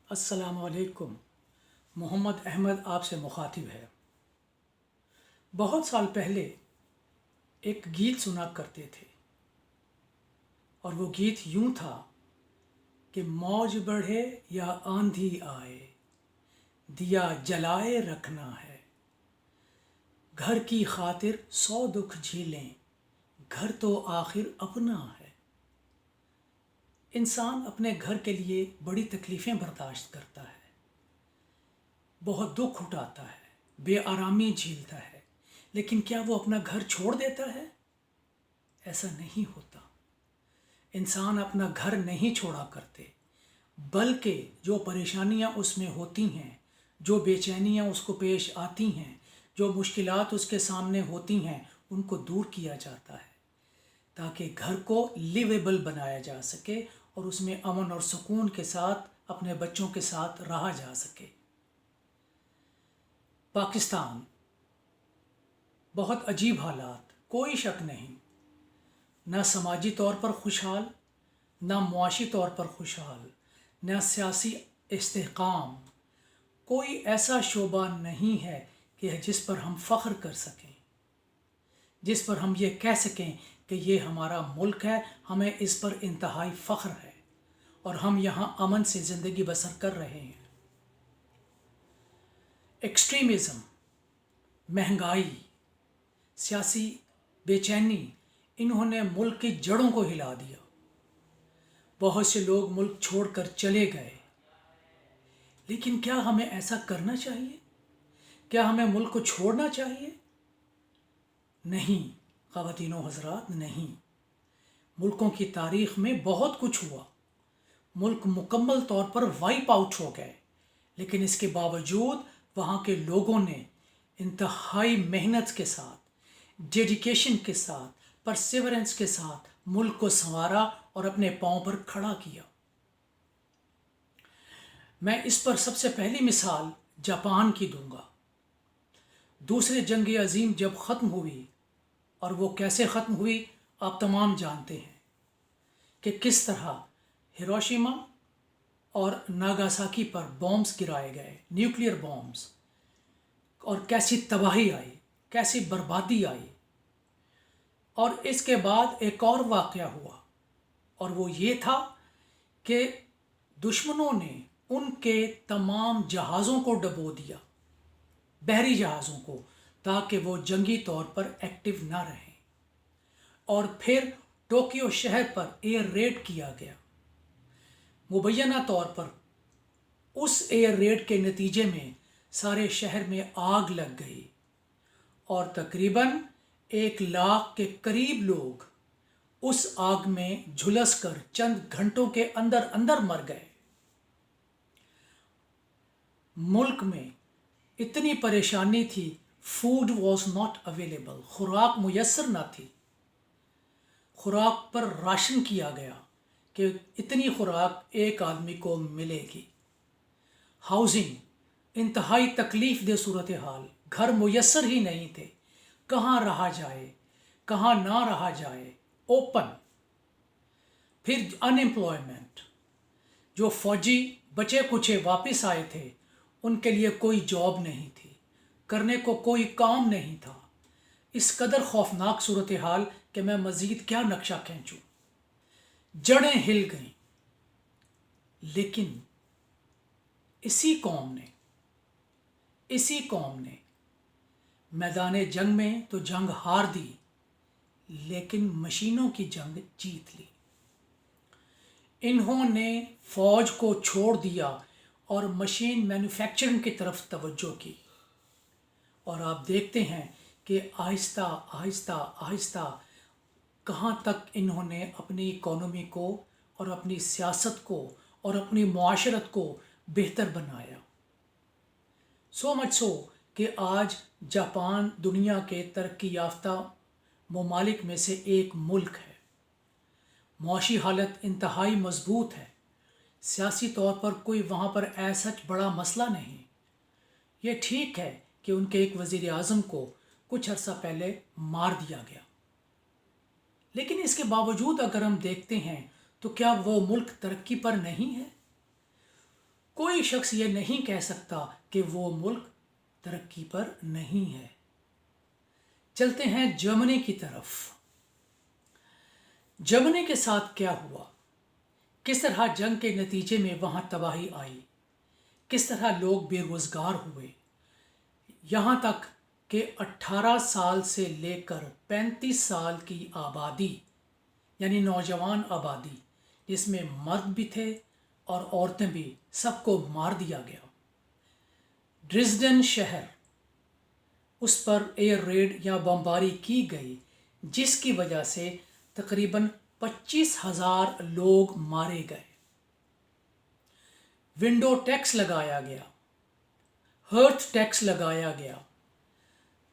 السلام علیکم۔ محمد احمد آپ سے مخاطب ہے۔ بہت سال پہلے ایک گیت سنا کرتے تھے اور وہ گیت یوں تھا کہ موج بڑھے یا آندھی آئے، دیا جلائے رکھنا ہے، گھر کی خاطر 100 دکھ جھیلیں، گھر تو آخر اپنا ہے۔ انسان اپنے گھر کے لیے بڑی تکلیفیں برداشت کرتا ہے، بہت دکھ اٹھاتا ہے، بے آرامی جھیلتا ہے، لیکن کیا وہ اپنا گھر چھوڑ دیتا ہے؟ ایسا نہیں ہوتا۔ انسان اپنا گھر نہیں چھوڑا کرتے، بلکہ جو پریشانیاں اس میں ہوتی ہیں، جو بے چینیاں اس کو پیش آتی ہیں، جو مشکلات اس کے سامنے ہوتی ہیں، ان کو دور کیا جاتا ہے تاکہ گھر کو لیویبل بنایا جا سکے اور اس میں امن اور سکون کے ساتھ اپنے بچوں کے ساتھ رہا جا سکے۔ پاکستان بہت عجیب حالات، کوئی شک نہیں، نہ سماجی طور پر خوشحال، نہ معاشی طور پر خوشحال، نہ سیاسی استحکام۔ کوئی ایسا شعبہ نہیں ہے کہ جس پر ہم فخر کر سکیں، جس پر ہم یہ کہہ سکیں کہ یہ ہمارا ملک ہے، ہمیں اس پر انتہائی فخر ہے اور ہم یہاں امن سے زندگی بسر کر رہے ہیں۔ ایکسٹریمزم، مہنگائی، سیاسی بے چینی، انہوں نے ملک کی جڑوں کو ہلا دیا۔ بہت سے لوگ ملک چھوڑ کر چلے گئے، لیکن کیا ہمیں ایسا کرنا چاہیے؟ کیا ہمیں ملک کو چھوڑنا چاہیے؟ نہیں خواتین و حضرات، نہیں۔ ملکوں کی تاریخ میں بہت کچھ ہوا، ملک مکمل طور پر وائپ آؤٹ ہو گئے، لیکن اس کے باوجود وہاں کے لوگوں نے انتہائی محنت کے ساتھ، ڈیڈیکیشن کے ساتھ، پرسیورنس کے ساتھ ملک کو سنوارا اور اپنے پاؤں پر کھڑا کیا۔ میں اس پر سب سے پہلی مثال جاپان کی دوں گا۔ دوسری جنگ عظیم جب ختم ہوئی، اور وہ کیسے ختم ہوئی آپ تمام جانتے ہیں کہ کس طرح ہیروشیما اور ناگاساکی پر بومبس گرائے گئے، نیوکلیئر بومبس، اور کیسی تباہی آئی، کیسی بربادی آئی۔ اور اس کے بعد ایک اور واقعہ ہوا، اور وہ یہ تھا کہ دشمنوں نے ان کے تمام جہازوں کو ڈبو دیا، بحری جہازوں کو، تاکہ وہ جنگی طور پر ایکٹیو نہ رہیں، اور پھر ٹوکیو شہر پر ایئر ریڈ کیا گیا۔ مبینہ طور پر اس ایئر ریڈ کے نتیجے میں سارے شہر میں آگ لگ گئی اور تقریباً 1 لاکھ کے قریب لوگ اس آگ میں جھلس کر چند گھنٹوں کے اندر اندر مر گئے۔ ملک میں اتنی پریشانی تھی، فوڈ واز ناٹ اویلیبل، خوراک میسر نہ تھی۔ خوراک پر راشن کیا گیا کہ اتنی خوراک ایک آدمی کو ملے گی۔ ہاؤسنگ، انتہائی تکلیف دہ صورتحال، گھر میسر ہی نہیں تھے، کہاں رہا جائے، کہاں نہ رہا جائے، اوپن۔ پھر ان امپلائمنٹ، جو فوجی بچے کچے واپس آئے تھے ان کے لیے کوئی جاب نہیں تھی، کرنے کو کوئی کام نہیں تھا۔ اس قدر خوفناک صورتحال کہ میں مزید کیا نقشہ کھینچوں۔ جڑیں ہل گئیں، لیکن اسی قوم نے میدان جنگ میں تو جنگ ہار دی، لیکن مشینوں کی جنگ جیت لی۔ انہوں نے فوج کو چھوڑ دیا اور مشین مینوفیکچرنگ کی طرف توجہ کی، اور آپ دیکھتے ہیں کہ آہستہ آہستہ آہستہ کہاں تک انہوں نے اپنی اکانومی کو اور اپنی سیاست کو اور اپنی معاشرت کو بہتر بنایا۔ سو مچ سو کہ آج جاپان دنیا کے ترقی یافتہ ممالک میں سے ایک ملک ہے۔ معاشی حالت انتہائی مضبوط ہے، سیاسی طور پر کوئی وہاں پر ایسا بڑا مسئلہ نہیں۔ یہ ٹھیک ہے کہ ان کے ایک وزیر اعظم کو کچھ عرصہ پہلے مار دیا گیا، لیکن اس کے باوجود اگر ہم دیکھتے ہیں تو کیا وہ ملک ترقی پر نہیں ہے؟ کوئی شخص یہ نہیں کہہ سکتا کہ وہ ملک ترقی پر نہیں ہے۔ چلتے ہیں جرمنی کی طرف۔ جرمنی کے ساتھ کیا ہوا؟ کس طرح جنگ کے نتیجے میں وہاں تباہی آئی؟ کس طرح لوگ بے روزگار ہوئے؟ یہاں تک کہ 18 سال سے لے کر 35 سال کی آبادی، یعنی نوجوان آبادی جس میں مرد بھی تھے اور عورتیں بھی، سب کو مار دیا گیا۔ ڈریزڈن شہر، اس پر ایئر ریڈ یا بمباری کی گئی، جس کی وجہ سے تقریباً 25,000 لوگ مارے گئے۔ ونڈو ٹیکس لگایا گیا، ہرتھ ٹیکس لگایا گیا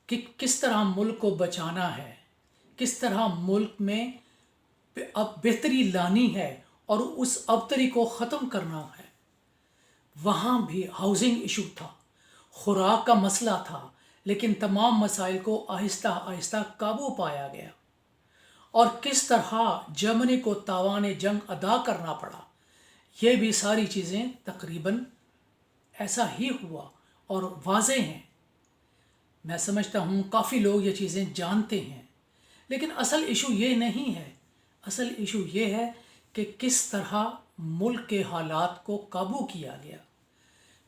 کہ کس طرح ملک کو بچانا ہے، کس طرح ملک میں اب بہتری لانی ہے اور اس ابتری کو ختم کرنا ہے۔ وہاں بھی ہاؤسنگ ایشو تھا، خوراک کا مسئلہ تھا، لیکن تمام مسائل کو آہستہ آہستہ قابو پایا گیا۔ اور کس طرح جرمنی کو تاوان جنگ ادا کرنا پڑا، یہ بھی ساری چیزیں تقریباً ایسا ہی ہوا اور واضح ہیں۔ میں سمجھتا ہوں کافی لوگ یہ چیزیں جانتے ہیں، لیکن اصل ایشو یہ نہیں ہے۔ اصل ایشو یہ ہے کہ کس طرح ملک کے حالات کو قابو کیا گیا،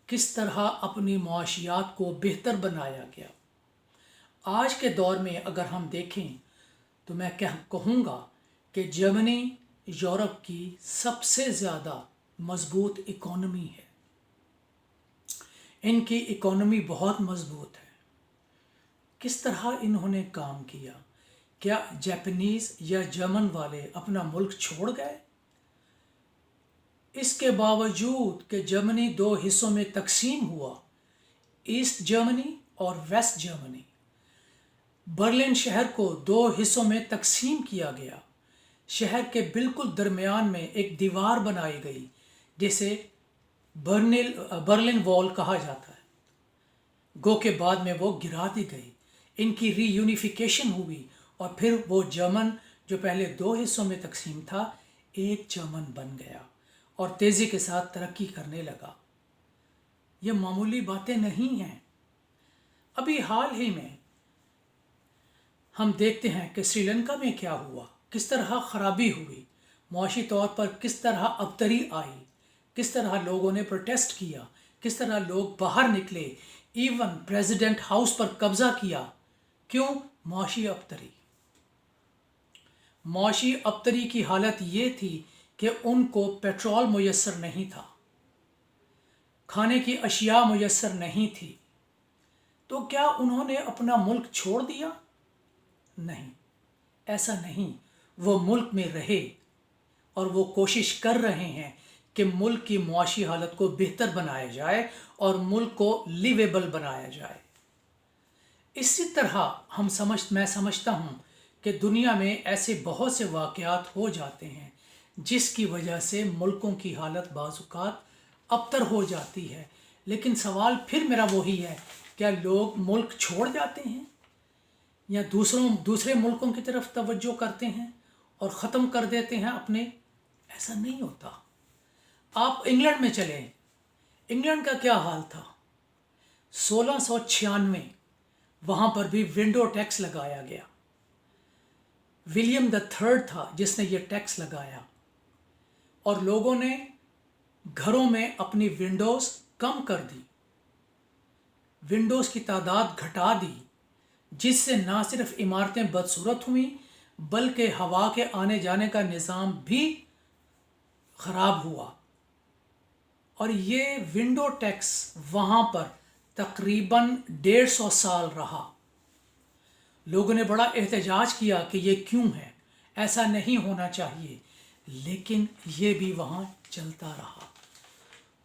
کس طرح اپنی معاشیات کو بہتر بنایا گیا۔ آج کے دور میں اگر ہم دیکھیں تو میں کہوں گا کہ جرمنی یورپ کی سب سے زیادہ مضبوط اکانومی ہے۔ ان کی اکانومی بہت مضبوط ہے۔ کس طرح انہوں نے کام کیا؟ کیا جاپنیز یا جرمن والے اپنا ملک چھوڑ گئے؟ اس کے باوجود کہ جرمنی 2 حصوں میں تقسیم ہوا، ایسٹ جرمنی اور ویسٹ جرمنی، برلن شہر کو 2 حصوں میں تقسیم کیا گیا۔ شہر کے بالکل درمیان میں ایک دیوار بنائی گئی جسے برلن وال کہا جاتا ہے، گو کے بعد میں وہ گرا دی گئی۔ ان کی ری یونیفیکیشن ہوئی اور پھر وہ جرمن جو پہلے 2 حصوں میں تقسیم تھا، ایک جرمن بن گیا اور تیزی کے ساتھ ترقی کرنے لگا۔ یہ معمولی باتیں نہیں ہیں۔ ابھی حال ہی میں ہم دیکھتے ہیں کہ سری لنکا میں کیا ہوا، کس طرح خرابی ہوئی، معاشی طور پر کس طرح ابتری آئی، کس طرح لوگوں نے پروٹیسٹ کیا، کس طرح لوگ باہر نکلے، ایون پریزیڈنٹ ہاؤس پر قبضہ کیا۔ کیوں؟ معاشی ابتری۔ معاشی ابتری کی حالت یہ تھی کہ ان کو پیٹرول میسر نہیں تھا، کھانے کی اشیاء میسر نہیں تھی۔ تو کیا انہوں نے اپنا ملک چھوڑ دیا؟ نہیں، ایسا نہیں۔ وہ ملک میں رہے اور وہ کوشش کر رہے ہیں کہ ملک کی معاشی حالت کو بہتر بنایا جائے اور ملک کو لیویبل بنایا جائے۔ اسی طرح میں سمجھتا ہوں کہ دنیا میں ایسے بہت سے واقعات ہو جاتے ہیں جس کی وجہ سے ملکوں کی حالت بعض اوقات ابتر ہو جاتی ہے، لیکن سوال پھر میرا وہی ہے، کیا لوگ ملک چھوڑ جاتے ہیں یا دوسرے ملکوں کی طرف توجہ کرتے ہیں اور ختم کر دیتے ہیں اپنے؟ ایسا نہیں ہوتا۔ آپ انگلینڈ میں چلیں، انگلینڈ کا کیا حال تھا؟ 1696 وہاں پر بھی ونڈو ٹیکس لگایا گیا۔ ولیم III تھا جس نے یہ ٹیکس لگایا اور لوگوں نے گھروں میں اپنی ونڈوز کم کر دی، ونڈوز کی تعداد گھٹا دی، جس سے نہ صرف عمارتیں بدصورت ہوئیں بلکہ ہوا کے آنے جانے کا نظام بھی خراب ہوا۔ اور یہ ونڈو ٹیکس وہاں پر تقریباً 150 سال رہا۔ لوگوں نے بڑا احتجاج کیا کہ یہ کیوں ہے، ایسا نہیں ہونا چاہیے، لیکن یہ بھی وہاں چلتا رہا۔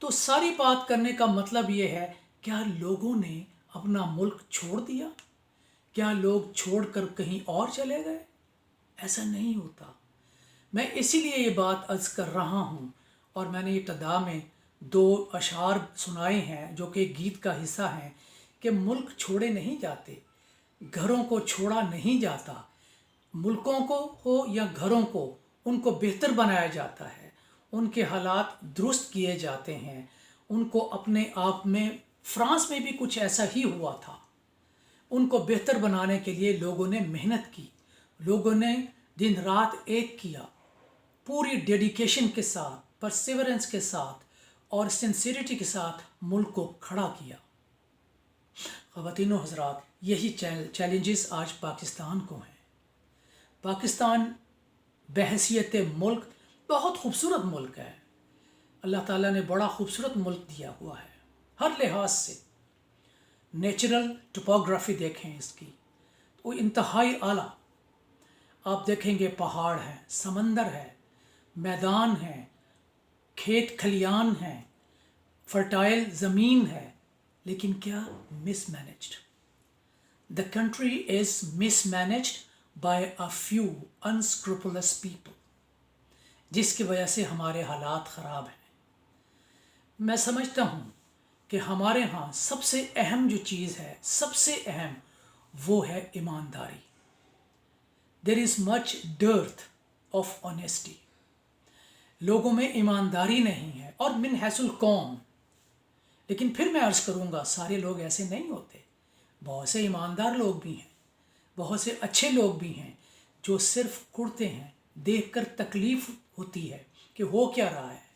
تو ساری بات کرنے کا مطلب یہ ہے، کیا لوگوں نے اپنا ملک چھوڑ دیا؟ کیا لوگ چھوڑ کر کہیں اور چلے گئے؟ ایسا نہیں ہوتا۔ میں اسی لیے یہ بات عرض کر رہا ہوں، اور میں نے ابتدا میں 2 اشعار سنائے ہیں جو کہ گیت کا حصہ ہیں کہ ملک چھوڑے نہیں جاتے، گھروں کو چھوڑا نہیں جاتا، ملکوں کو ہو یا گھروں کو، ان کو بہتر بنایا جاتا ہے، ان کے حالات درست کیے جاتے ہیں، ان کو اپنے آپ میں، فرانس میں بھی کچھ ایسا ہی ہوا تھا، ان کو بہتر بنانے کے لیے لوگوں نے محنت کی، لوگوں نے دن رات ایک کیا، پوری ڈیڈیکیشن کے ساتھ، پرسیورنس کے ساتھ اور سنسیریٹی کے ساتھ ملک کو کھڑا کیا۔ خواتین و حضرات، یہی چیلنجز آج پاکستان کو ہیں۔ پاکستان بحیثیت ملک بہت خوبصورت ملک ہے، اللہ تعالیٰ نے بڑا خوبصورت ملک دیا ہوا ہے ہر لحاظ سے۔ نیچرل ٹپوگرافی دیکھیں اس کی، وہ انتہائی اعلیٰ۔ آپ دیکھیں گے پہاڑ ہیں، سمندر ہے، میدان ہیں، کھیت کھلیان ہیں، فرٹائل زمین ہے، لیکن کیا mismanaged. The country is mismanaged by a few unscrupulous people, جس کی وجہ سے ہمارے حالات خراب ہیں۔ میں سمجھتا ہوں کہ ہمارے ہاں سب سے اہم جو چیز ہے، سب سے اہم، وہ ہے ایمانداری۔ دیر از مچ ڈرتھ آف آنیسٹی، لوگوں میں ایمانداری نہیں ہے، اور من حیث القوم۔ لیکن پھر میں عرض کروں گا، سارے لوگ ایسے نہیں ہوتے، بہت سے ایماندار لوگ بھی ہیں، بہت سے اچھے لوگ بھی ہیں جو صرف کڑتے ہیں، دیکھ کر تکلیف ہوتی ہے کہ ہو کیا رہا ہے۔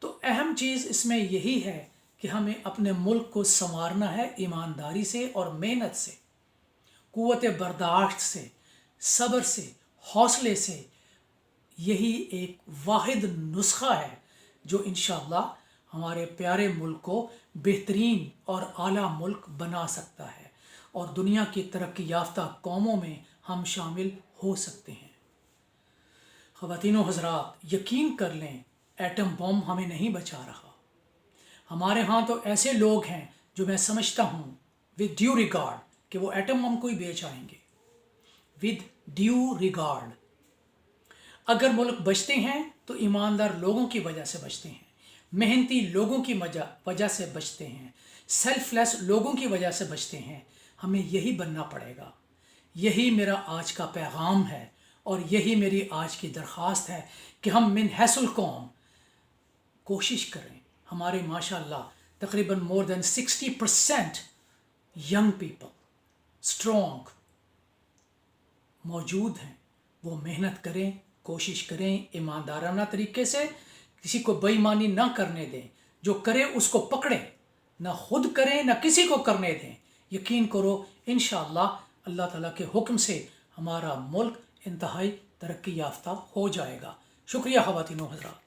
تو اہم چیز اس میں یہی ہے کہ ہمیں اپنے ملک کو سنوارنا ہے ایمانداری سے اور محنت سے، قوت برداشت سے، صبر سے، حوصلے سے۔ یہی ایک واحد نسخہ ہے جو انشاءاللہ ہمارے پیارے ملک کو بہترین اور اعلیٰ ملک بنا سکتا ہے، اور دنیا کی ترقی یافتہ قوموں میں ہم شامل ہو سکتے ہیں۔ خواتین و حضرات، یقین کر لیں، ایٹم بم ہمیں نہیں بچا رہا۔ ہمارے ہاں تو ایسے لوگ ہیں جو میں سمجھتا ہوں ود ڈیو ریگارڈ کہ وہ ایٹم بم کو ہی بیچ آئیں گے، ود ڈیو ریگارڈ۔ اگر ملک بچتے ہیں تو ایماندار لوگوں کی وجہ سے بچتے ہیں، محنتی لوگوں کی وجہ سے بچتے ہیں، سیلف لیس لوگوں کی وجہ سے بچتے ہیں۔ ہمیں یہی بننا پڑے گا۔ یہی میرا آج کا پیغام ہے، اور یہی میری آج کی درخواست ہے کہ ہم من حیث القوم کوشش کریں۔ ہمارے ماشاءاللہ تقریباً مور دین 60% ینگ پیپل اسٹرانگ موجود ہیں، وہ محنت کریں، کوشش کریں، ایماندارانہ طریقے سے، کسی کو بے ایمانی نہ کرنے دیں، جو کرے اس کو پکڑیں، نہ خود کریں نہ کسی کو کرنے دیں۔ یقین کرو انشاءاللہ اللہ تعالیٰ کے حکم سے ہمارا ملک انتہائی ترقی یافتہ ہو جائے گا۔ شکریہ خواتین و حضرات۔